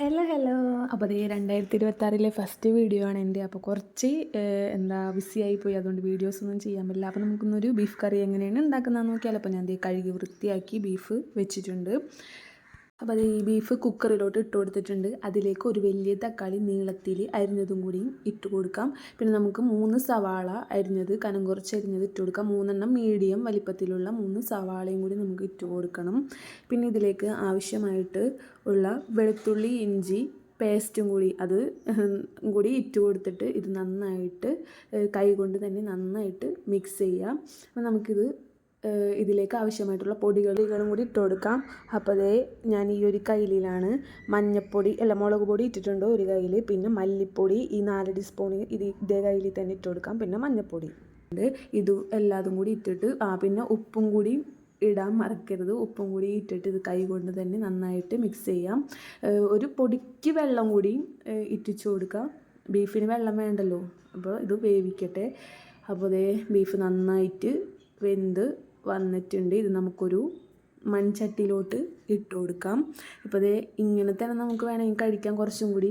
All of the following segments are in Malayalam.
ഹലോ. അപ്പോൾ ദേ 2026 ഫസ്റ്റ് വീഡിയോ ആണ് എൻ്റെ. അപ്പോൾ കുറച്ച് ബിസിയായി പോയി, അതുകൊണ്ട് വീഡിയോസൊന്നും ചെയ്യാൻ പറ്റില്ല. അപ്പോൾ നമുക്കൊന്നൊരു ബീഫ് കറി എങ്ങനെയാണ് ഉണ്ടാക്കുന്നതെന്ന് നോക്കിയാൽ. അപ്പോൾ ഞാൻ ദേ കഴുകി വൃത്തിയാക്കി ബീഫ് വെച്ചിട്ടുണ്ട്. അപ്പോൾ അത് ഈ ബീഫ് കുക്കറിലോട്ട് ഇട്ട് കൊടുത്തിട്ടുണ്ട്. അതിലേക്ക് ഒരു വലിയ തക്കാളി നീളത്തിൽ അരിഞ്ഞതും കൂടിയും ഇട്ട് കൊടുക്കാം. പിന്നെ നമുക്ക് 3 സവാള അരിഞ്ഞത്, കനം കുറച്ച് അരിഞ്ഞത് ഇട്ട് കൊടുക്കാം. 3 മീഡിയം വലിപ്പത്തിലുള്ള 3 സവാളയും കൂടി നമുക്ക് ഇട്ട് കൊടുക്കണം. പിന്നെ ഇതിലേക്ക് ആവശ്യമായിട്ട് ഉള്ള വെളുത്തുള്ളി ഇഞ്ചി പേസ്റ്റും കൂടി കൂടി ഇട്ട് കൊടുത്തിട്ട് ഇത് നന്നായിട്ട് കൈ കൊണ്ട് തന്നെ നന്നായിട്ട് മിക്സ് ചെയ്യാം. അപ്പോൾ നമുക്കിത് ഇതിലേക്ക് ആവശ്യമായിട്ടുള്ള പൊടികളും കൂടി ഇട്ട് കൊടുക്കാം. അപ്പോൾ അതേ ഞാൻ ഈ ഒരു കയ്യിലാണ് മുളക് പൊടി ഇട്ടിട്ടുണ്ട് ഒരു കയ്യിൽ. പിന്നെ മല്ലിപ്പൊടി ഈ 4 ടീസ്പൂൺ ഇതേ കയ്യിൽ തന്നെ ഇട്ട് കൊടുക്കാം. പിന്നെ മഞ്ഞൾപ്പൊടി ഇത് എല്ലാതും കൂടി ഇട്ടിട്ട് പിന്നെ ഉപ്പും കൂടി ഇടാൻ മറക്കരുത്. ഉപ്പും കൂടി ഇട്ടിട്ട് ഇത് കൈ കൊണ്ട് തന്നെ നന്നായിട്ട് മിക്സ് ചെയ്യാം. ഒരു പൊടിക്ക് വെള്ളം കൂടി ഇറ്റിച്ചു കൊടുക്കാം. ബീഫിന് വെള്ളം വേണ്ടല്ലോ, അപ്പോൾ ഇത് വേവിക്കട്ടെ. അപ്പോൾ അതേ ബീഫ് നന്നായിട്ട് വെന്ത് വന്നിട്ടുണ്ട്. ഇത് നമുക്കൊരു മൺചട്ടിയിലോട്ട് ഇട്ട് കൊടുക്കാം. ഇപ്പോൾ അതേ ഇങ്ങനെ തന്നെ നമുക്ക് വേണമെങ്കിൽ കഴിക്കാം. കുറച്ചും കൂടി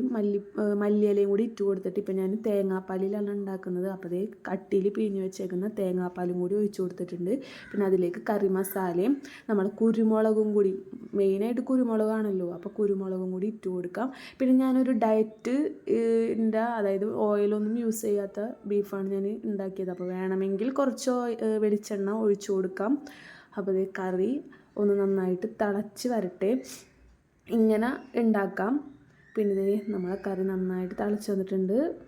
മല്ലിയിലയും കൂടി ഇട്ട് കൊടുത്തിട്ട് ഇപ്പോൾ ഞാൻ തേങ്ങാപ്പാലിലാണ് ഉണ്ടാക്കുന്നത്. അപ്പോൾ അതേ കട്ടിയിൽ പിഴിഞ്ഞ് വെച്ചേക്കുന്ന തേങ്ങാപ്പാലും കൂടി ഒഴിച്ച് കൊടുത്തിട്ടുണ്ട്. പിന്നെ അതിലേക്ക് കറി മസാലയും നമ്മൾ കുരുമുളകും കൂടി, മെയിനായിട്ട് കുരുമുളകാണല്ലോ, അപ്പോൾ കുരുമുളകും കൂടി ഇട്ട് കൊടുക്കാം. പിന്നെ ഞാനൊരു അതായത് ഓയിലൊന്നും യൂസ് ചെയ്യാത്ത ബീഫാണ് ഞാൻ ഉണ്ടാക്കിയത്. അപ്പോൾ വേണമെങ്കിൽ കുറച്ച് വെളിച്ചെണ്ണ ഒഴിച്ചു കൊടുക്കാം. അപ്പോൾ ഇത് കറി ഒന്ന് നന്നായിട്ട് തിളച്ച് വരട്ടെ, ഇങ്ങനെ ഉണ്ടാക്കാം. പിന്നെ നമ്മളെ കറി നന്നായിട്ട് തിളച്ച് വന്നിട്ടുണ്ട്.